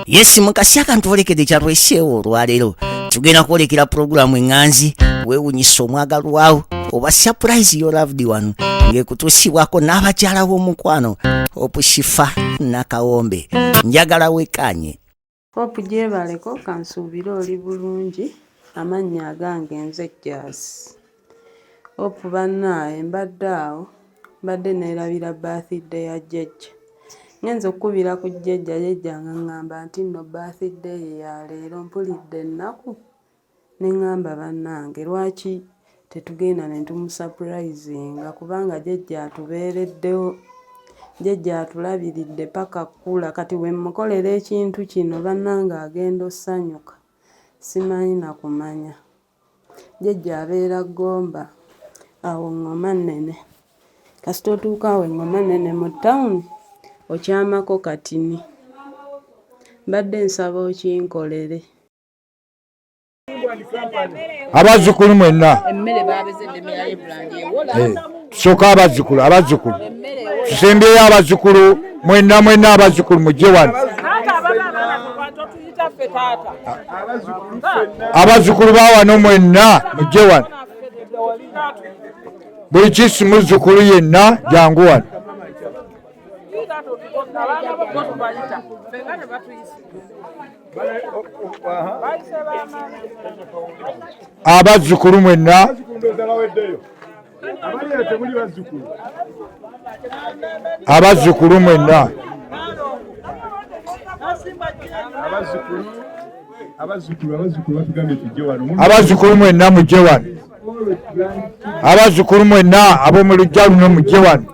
Yes mukasi akantuolekede kyatweseewo olwaleero tugenda kwolekera pulogulaamu eŋŋanzi weewunyisa omwagalwawo oba surprise your loved one ng'ekutuusibwako n'abakyala b'omukwano Opushifa Nakawombe njagala wekanye Hope gyebaleko kansuubire oli bulungi amannya agange nze Jazz. Hope bannaaye mbadde awo mbadde neerabira birthday ya jjajja. Ngenza okkubira ku jjajja nga ngamba nti nno birthday ya leero mpulidde ennaku ne ngamba bannange lwaki tetugenda ne tumusurprisinga kubanga jjajja atubeereddewo. Jjajja atulabiridde paka kkula kati we mukolera ekintu kino bannange agenda osanyuka simanyi na kumanya. Jjajja abeera Gomba awo Ngoma Nnene. Kasita otuuka awo Ngoma Nnene mu ttawuni okyamako katini. Mbadde nsaba okinkolere. Abazzukulu mwenna Emmere baabezedde myaye brand ewola. tusooka abazzukulu tusembyeyo abazzukulu mwenna abazzukulu mujje wano. Abazzukulu ba wano mwenna mujje wano. Buli kisi muzzukulu yenna jangu wano. Abazzukulu mwenna abazzukulu mwenna abazzukulu mwenna mujje wano. Abazzukulu mwenna ab'omu luggya luno mujje wano.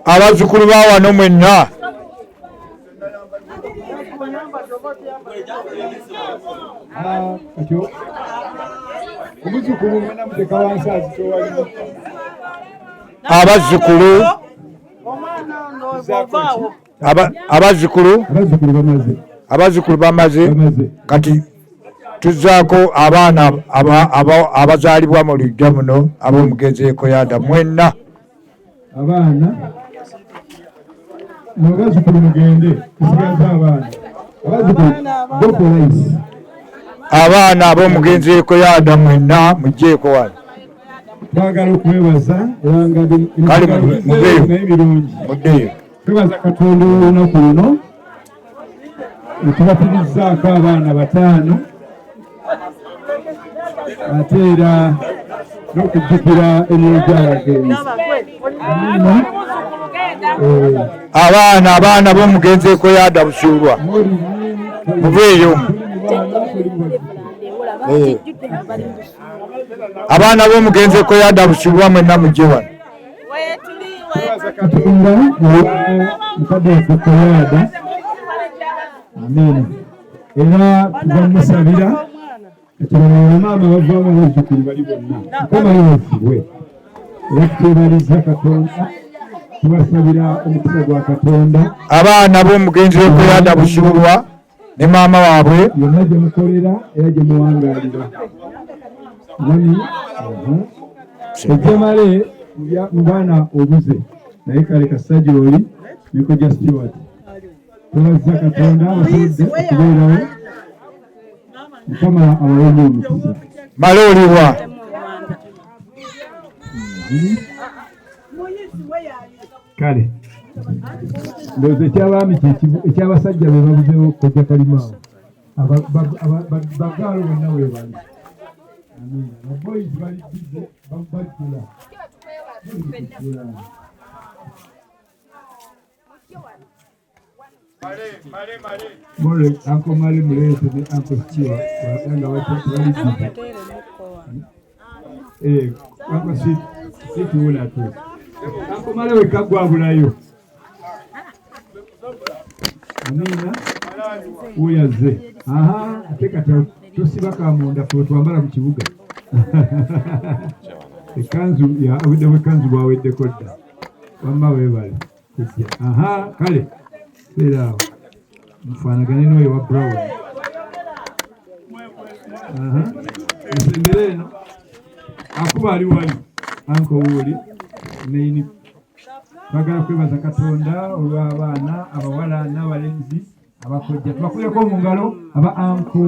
Abazzukulu ba wano mwenna abazzukulu bamaze kati tuzaako abaana abazaalibwa mu luggya muno ab'omugenzi Ekoyada mwenna. Abaana abazzukulu mugende kusigaza abaana ab'omugenzi Ekoyada mwenna mugjeeko wano. Twagala okwebaza kale muddeeyo. Twebaza Katonda olunaku luno netubatirizaako abaana 5 ate era n'okujjukira emyojo abagenzi. Abaana b'omugenzi Ekoyada Busuulwa muveeyo. Abaana b'omugenzi Ekoyada Busuulwa mwenna mujje wano. Katonda mukadde waffe Ekoyada. Amen. Era tubamusabira ekirala maama bavaamu abazzukulu bali bonna. Mukama yeefubwe. Era tutebaliza Katonda tubasabira omukisa gwa Katonda. Abaana b'omugenzi Ekoyada Busuulwa ne maama waabwe yonna gye mukolera era gye muwangaalira. Ejjamale mu baana obuze naye kale kasajja oli niko ja Stewart. Tubaza Katonda abasobodde okubeerawo. Mukama abawenye omukisa. maloolibwa. Kale ndowooza ekyabaami ekyabasajja be babuzeewo kojja Kalimaawo bagaalo bonna weebali. Ababoys bali bize babajjula. Mole Uncle Male Mulete ne Uncle Chiwa waganga bali bize. Uncle Situla tu. Uncle Male wekagwabulayo. Amina uyaze. Ate kati tusiba kamunda twambala mu kibuga. Ekanzu ya obudde bw'ekanzu bwaweddeko dda. Wamma weebale kujja. Kale beera awo mufaanagane n'oyo wa Brown. Ensembera eno akuba ali wali anko wuuli main. Twagala kwebaza Katonda olw'abaana abawala n'abalenzi abakojja tubakuleko mu ngalo aba anko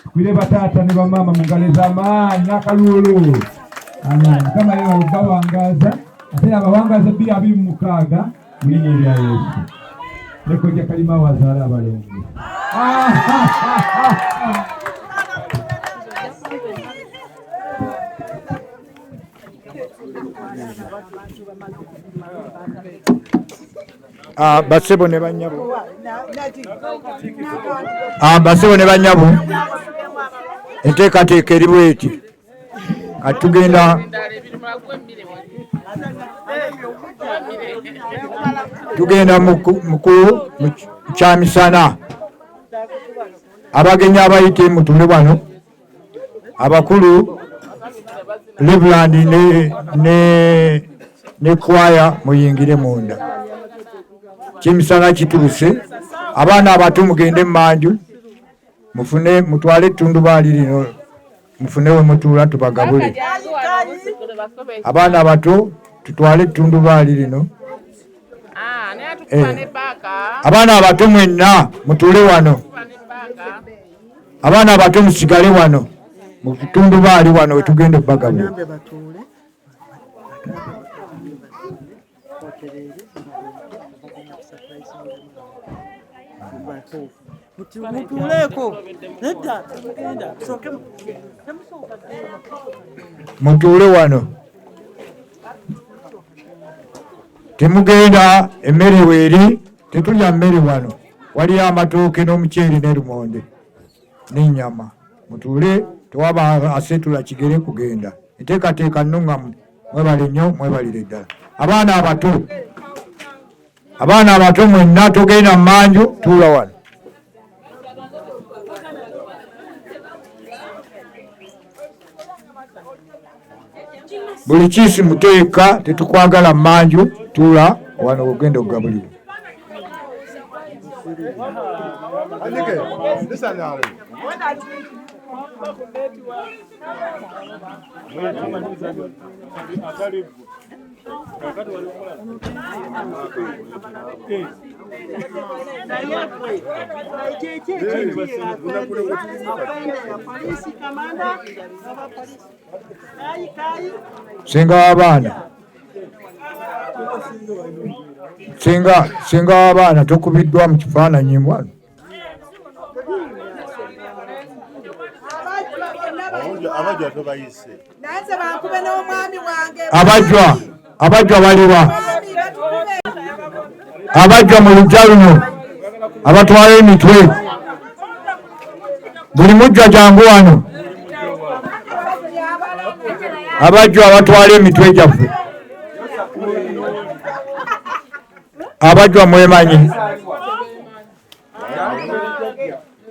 tukwire bataata ne bamaama mu ngalo ez'amaanyi n'akaluulu. Amen. Kama leo bawangaza ate abawangaza 226 mu linnya erya Yesu. Lekojja kalima wazaala abalongo. Basebo ne banyabo. Basebo ne banyabo. Enteekateeka eri bweti. Tugenda mukulu kyamisana. Abagenyi abayite mutule bano. Abakulu Reverend ne kwaya muyingire munda. Kimisana kituuse. Abaana abato mugende manju. Mufune mutwale ettundubaali lino. Mufune we mutuula tubagabule. Abaana abato tutwale ettundubaali lino. Abaana abato mwenna mutuule wano. Abaana abato musigale wano. Mu ttundubaali wano we tugenda okubagabula. Mutuule wano. Temugenda emmere weeri, tetulya mmere wano. Waliyo amatooke n'omuceeri ne lumonde n'ennyama. Mutuule tewaba asetula kigere kugenda. Enteekateeka nnungamu. Mwebale nnyo, mwebalire ddala. Abaana abato mwenna togenda mu manju, tuula wano. Buli kiisi muteeka, tetukwagala mu manju, tuula wano ogenda okugabulibwa. Singa w'abaana. Singa w'abaana tokubiddwa mu kifaananyi wano. Abajwa baliwa. Abajwa mu lujja luno abatwala emitwe. Buli mujjwa jangu wano. Abajwa abatwala emitwe gyaffe. Abajwa mwemanyi.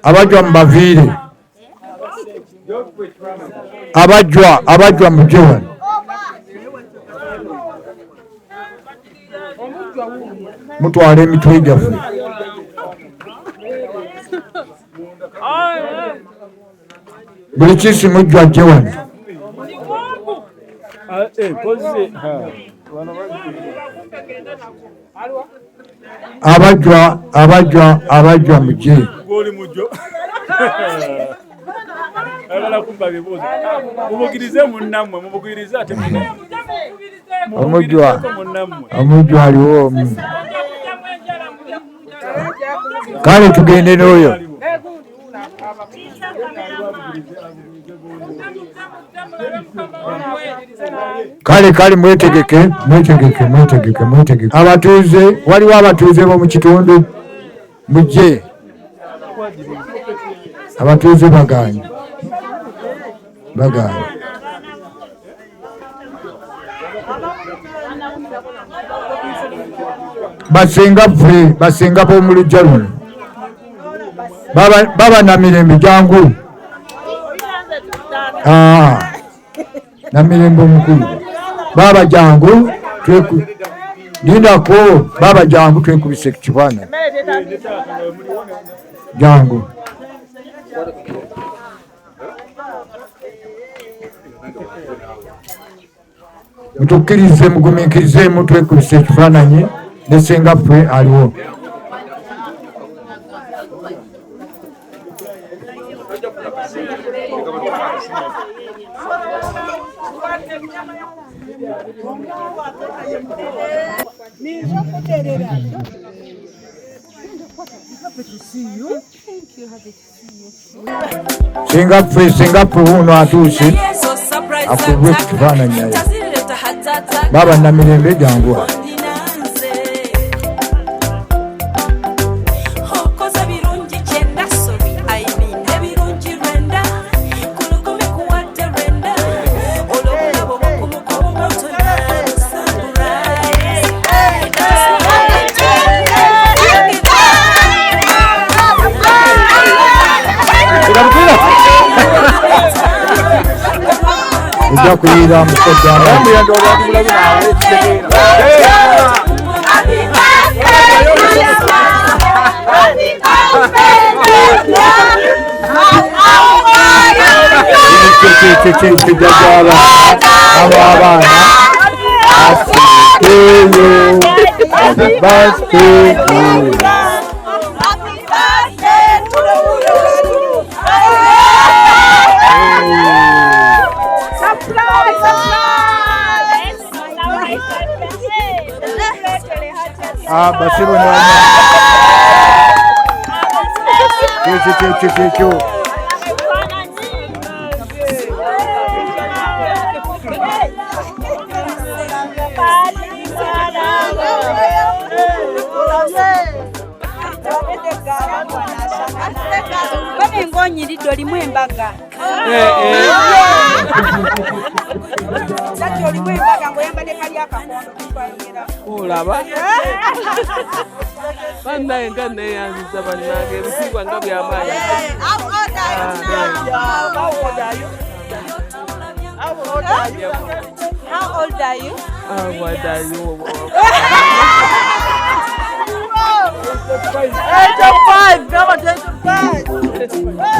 Abajwa mubaviire. Abajwa mujje wano. Mutwala emitwe gyaffe. Buli kiisi mujjwa ajje wano. Abajwa mujje. Omujjwa aliwo omu. Kale tugende n'oyo. Kale mwetegeke. Abatuuze, waliwo abatuuze b'omu kitundu mujje. Abatuuze bagaanye. Basenga b'omu lujja luno. Baba na mirembe jangu. Na mirembe omukulu. Baba jangu lindako. Baba jangu twekubise ku kifaananyi. Jangu. mutukkirize mugumiikirizeemu twekubisa ekifaananyi ne ssenga ffe aliwo. Ssenga ffe wuuno atuuse akube ekifaananyi ayo. Baba Namirembe janguwa. Ujja kuyira musajja kijagala abo abaana asiteyo abasiteyo. Basibu ne kyo Ngonyiriddwa limu embaga. Sati olimu embaga ng'oyambadde kali akakondo kukwayogera. Olaba? Bannaye nga neeyanziza bannange ebisiibwa nga byamaanyi. How old are you now? How old are you? How old are you? What are you? Age of 5. Now at age of 5.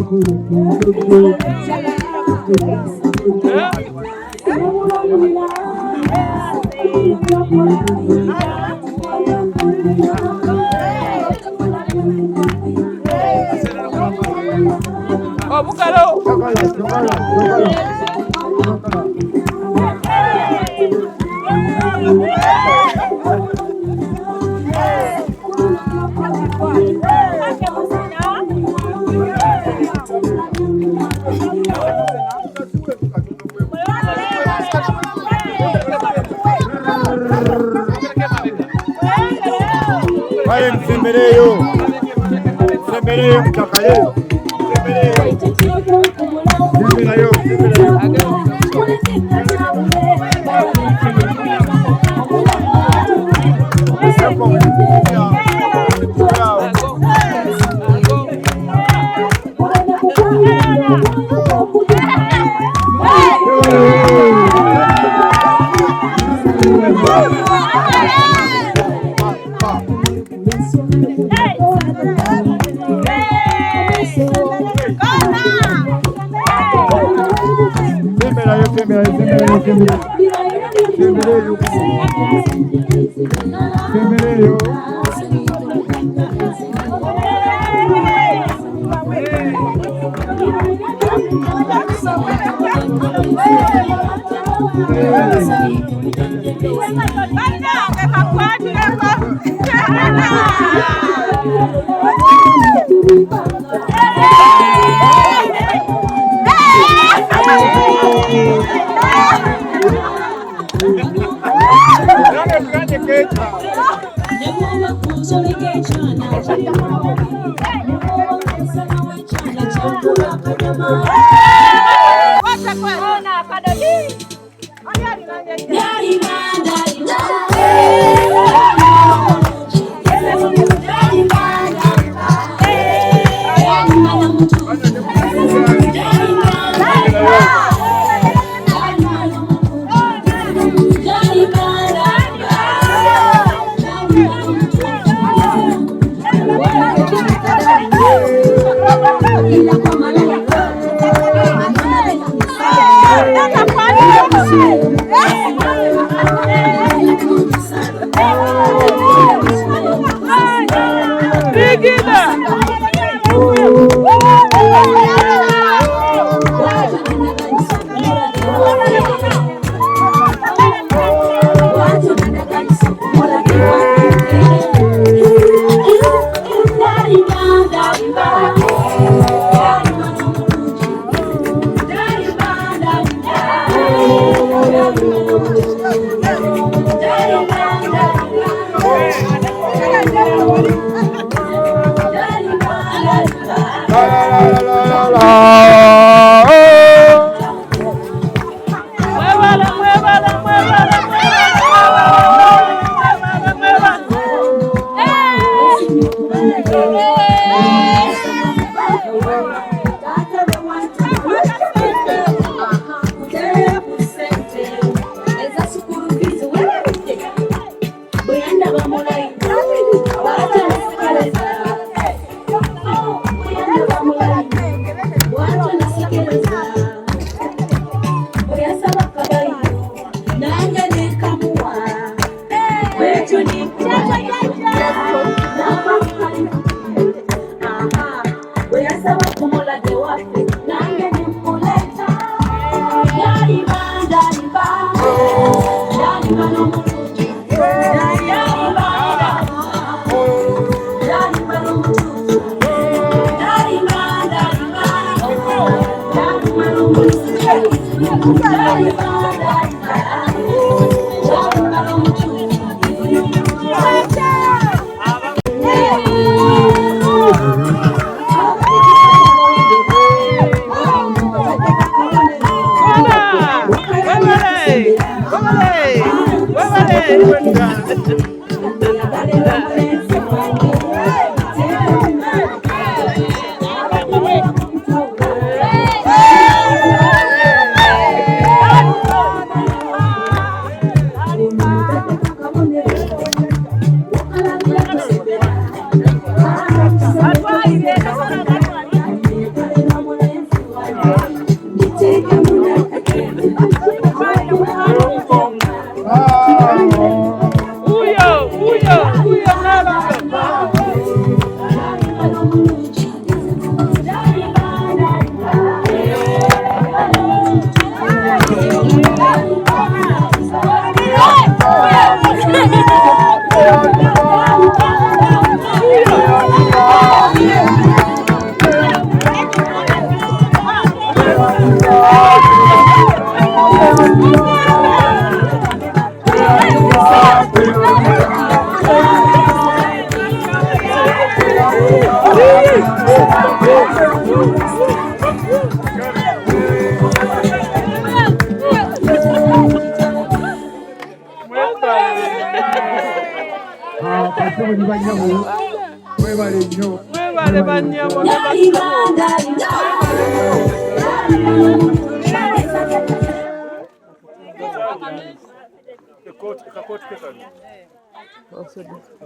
Thank you. Oh, búscalo. Vale, msembereyo mtakaleyo msemberayo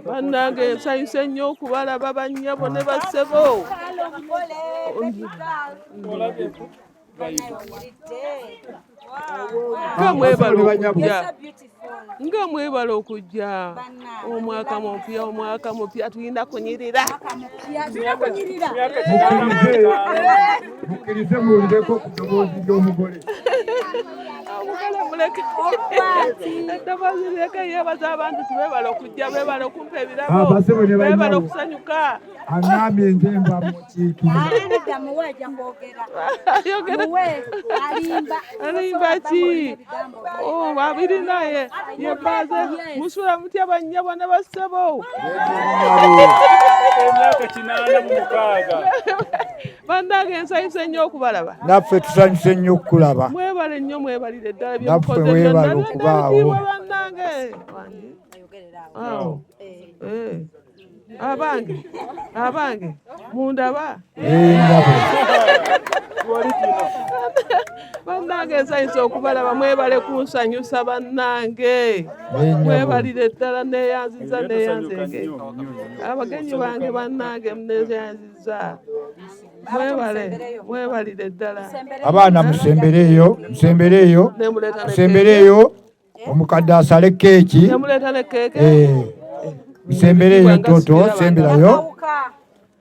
Bannange nsanyuse nnyo okubalaba bannyabo ne bassebo. Nga mwebala okujja omwaka mupya tulina kunyirira. Mukkirize muwulireko ku ddoboozi ly'omugole. Eddoboozi lireke yeebaza abantu tubebala okujja, bebala okumpa ebirabo, bebala okusanyuka. Angambye nze nva mu kiikiriro. Alimba ki? Babiri naye yebbaaze musula mutya bannyabo ne bassebo. Emyaka 86. Bannange nsanyuse nnyo okubalaba. Naffe tusanyuse nnyo okukulaba. Mwebale nnyo mwebalire ddala Naffe weebale okubaawo. Bannange. Abange mundaba. Ndaba. Bannange nsanyuse okubalaba mwebale kunsanyusa bannange. Mwebalire ddala neeyanziza neeyanzenge. Abagenyi bange bannange muneeyanziza. Mwebalire ddala. Abaana musembereeyo, musembereeyo. Omukadde asale keeki. Nemuleeta ne keeke. Musembereeyo toto,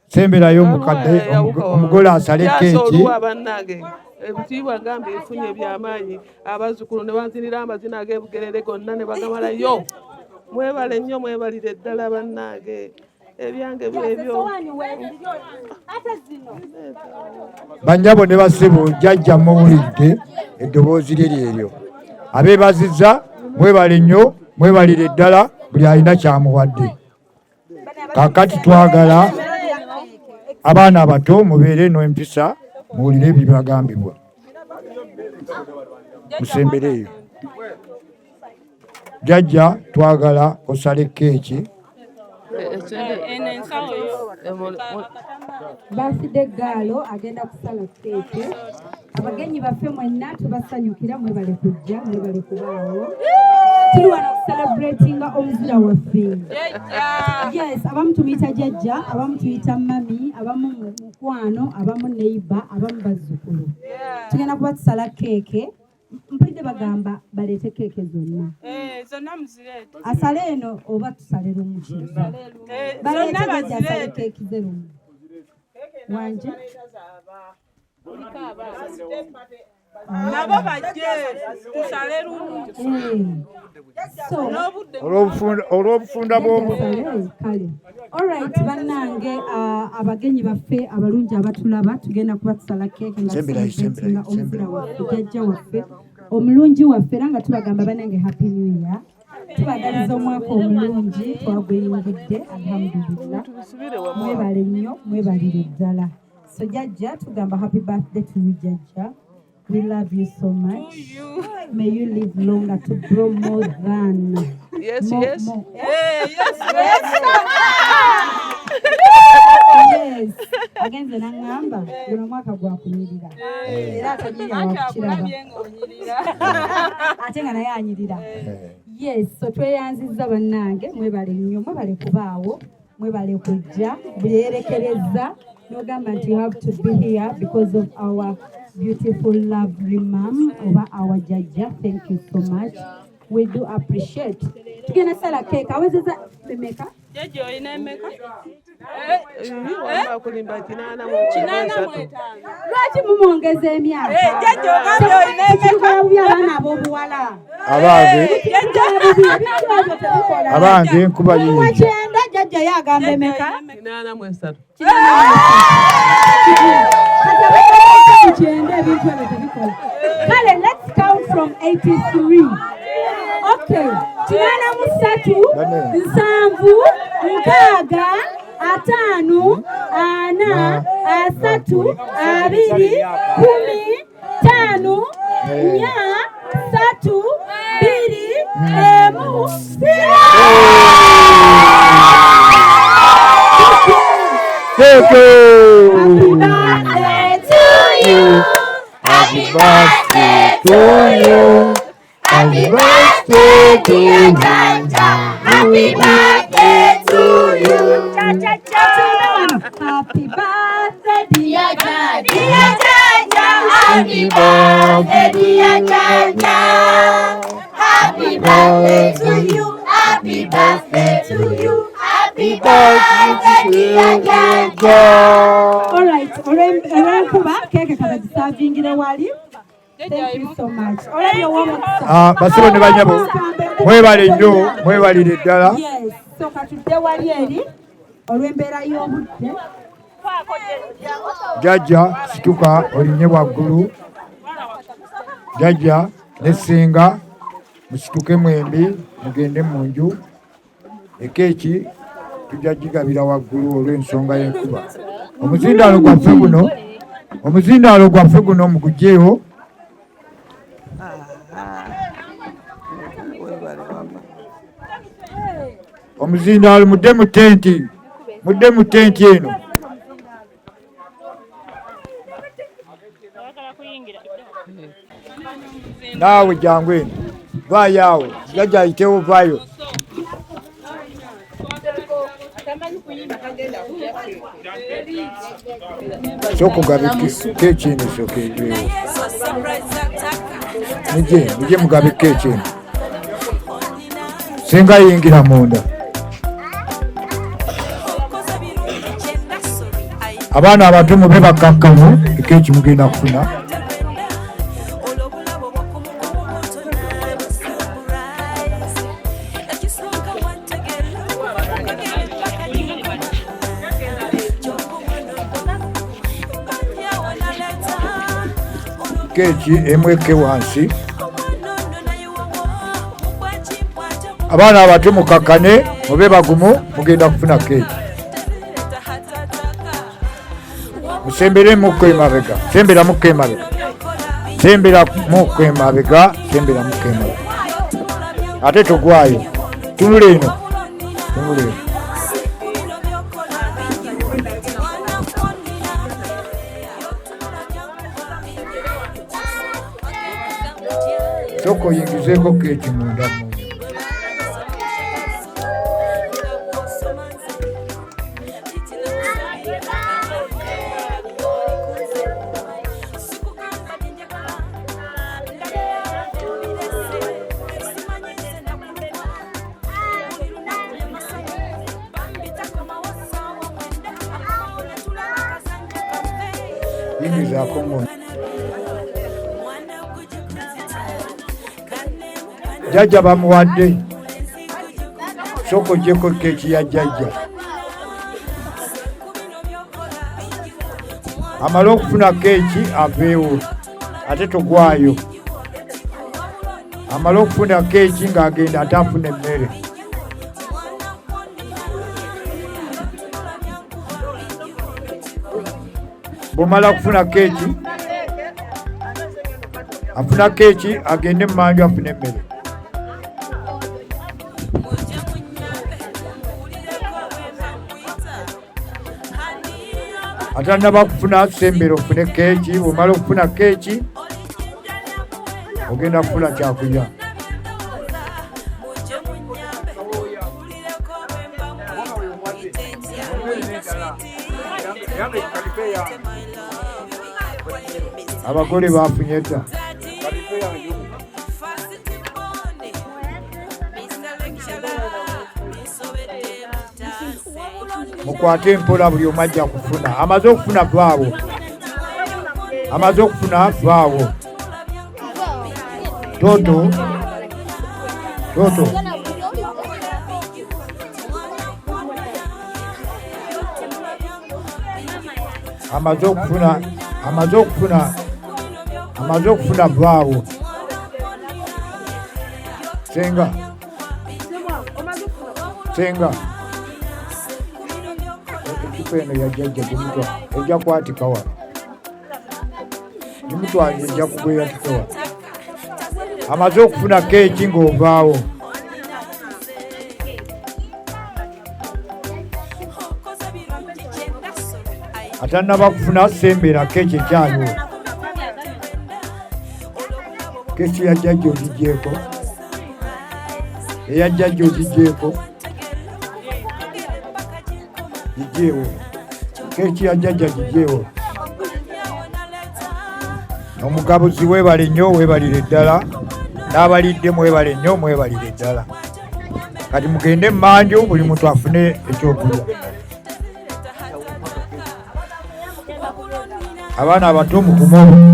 semberayo omukadde omugole asale keeki. Bannange ebitiibwa ngambe efunye ebyamaanyi abazzukulu ne banzinira amazina ag'ebugerere gonna ne bagamalayo. Mwebale nnyo mwebalire ddala bannange. Ebyange byebyo. Bannyabo ne bassebo jjajja muwulidde eddoboozi lyeryo. Abeebazizza mwebale nnyo mwebalire ddala buli alina kyamuwadde. Kaakati twagala abaana abato mubeere n'empisa muwulire ebibagambibwa. Musembereeyo. Jjajja twagala osale keeki. Baside gaalo agenda kusala keeke. Abagenyi baffe mwenna tubasanyukira mwebale kujja mwebale kubaawo. Tuli wano celebratinga omuzira waffe. Yes, abamu tumuyita jjajja, abamu tuyita mami, abamu mukwano, abamu neighbor, abamu bazzukulu. Tugenda kuba tusala keeke. Mpulidde bagamba baleete keeke zonna. Zonna muzireete. Asale eno oba tusale lumu. Baleete jjajja asale keeki ze lumu. Wanje? Nabo bajje tusale lumu. Olw'obufunda bw'obudde. Kale. Alright, bannange abagenyi baffe abalungi abatulaba tugenda kuba tusala keeke nga tusinga omuzira waffe jjajja waffe omulungi waffe era nga tubagamba bannange happy new year. Tubagaliza omwaka omulungi twagweyingidde alhamdulillah. Mwebale nnyo mwebalire ddala. So jjajja tugamba happy birthday to you jjajja. We love you so much. May you live longer to grow more than. Yes. Yes. Agenze nangamba guno mwaka gwakunyirira. Era atajiya wakiraba. Ate nga naye anyirira. Yes, so tweyanzizza bannange mwebale nnyo mwebale kubaawo mwebale kujja buli yerekereza nogamba nti you have to be here because of our beautiful, lovely mom over our Jaja. Thank you so much. We do appreciate. Tugenda sala cake. Awezeza bemeka? Jeje oyina emeka? Kulimba kinana Lwaki mumwongeza emyaka? Jeje ogambe oyina emeka? Abaana ab'obuwala. abange nkuba yingi Wakyenda jjajja yagamba emeka? 83. Kale, let's count from 83. Okay. 83, 7, 6, 5, 4, 3, 2, 1, 5, 4, 3, 2, 1. Happy birthday to you. Happy birthday to you. Happy birthday to you. Happy birthday, dear Jaja. Dear Jaja, happy birthday, dear Jaja. Happy birthday to you. Happy birthday to you. Happy birthday, dear Jaja. All right, olw'enkuba keeke kabagisaavingire wali. Thank you so much. Basibo ne banyabo mwebale nnyo mwebalire ddala. Yes, so katudde wali eri olw'embeera y'obudde. Jjajja situka olinye waggulu. Jjajja ne ssinga musituke mwembi mugende mu nju. Ekeeki tujja gigabira waggulu olw'ensonga y'enkuba. Omuzindaalo gwaffe guno muguggyeyo. Omuzindaalo mudde mu tenti eno. Naawe jangu eno vaayo awo jjajja ayitewo vaayo. Sokugabe keeki eno sokeejeewo. Mujye mugabe keeki eno. Singa yingira munda. Abaana abato mube bakkakkamu ekeeki mugenda kufuna. Keeki emweke wansi. Abaana abato mukakkane mube bagumu mugenda kufuna keeki. Musembere mukko emabega. Sembera mukko emabega. Ate togwayo. Tunula eno. Soko oyingizeeko keeki munda mu. Yingizaako mu. Jjajja bamuwadde. Soko gyeko keeki ya jjajja. Amala okufuna keeki aveewo ate togwayo. Amala okufuna keeki ng'agenda ate afuna emmere. Bw'omala kufuna keeki afuna keeki agende mu manju afune emmere. Atannaba kufuna sembera ofune keeki. Bw'omala okufuna keeki ogenda kufuna kyakulya. My love, abagole bafunye dda. Mukwate mpola buli omu ajja kufuna. Amaze okufuna vaawo. Amaze okufuna vaawo. Toto. Amaze okufuna vaawo. Senga. Ekipa eno yajjajja gimutwa. Ejja kwatika wano. Gimutwalira ejja kugweyatika wano. Amaze okufuna keeki ng'ovaawo. Atannaba kufuna sembera keeki ekyaliwo. Keeki ya jjajja ogigyeko. Eya jjajja ogigyeko. Gijeewo. Keeki ya jjajja gijeewo. Omugabuzi weebale nnyo, weebalire ddala. N'abalidde mwebale nnyo, mwebalire ddala. Kati mugende mmanju buli muntu afune ekyokulya. Abaana abato mukumo.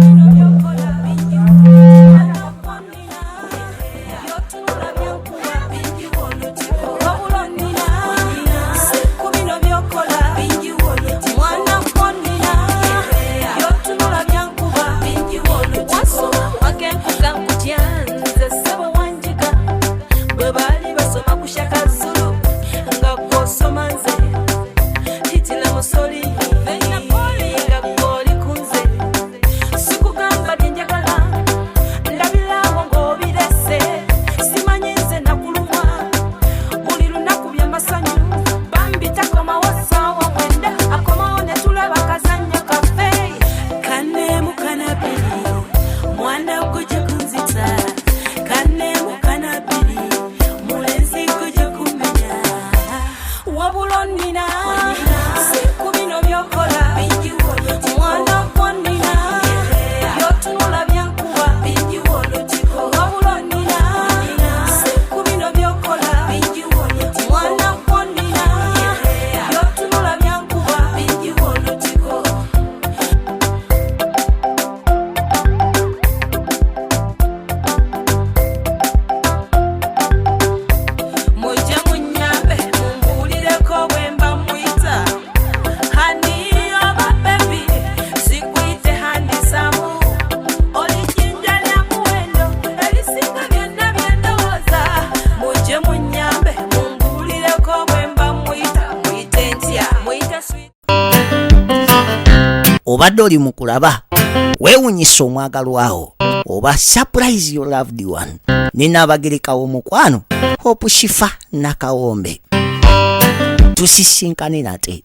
Obadde oli mu kulaba weewunyisa omwagalwawo oba surprise your loved one. Nina abagerekawo omukwano Hope Shifa Nakawombe. Tusisinkane nate.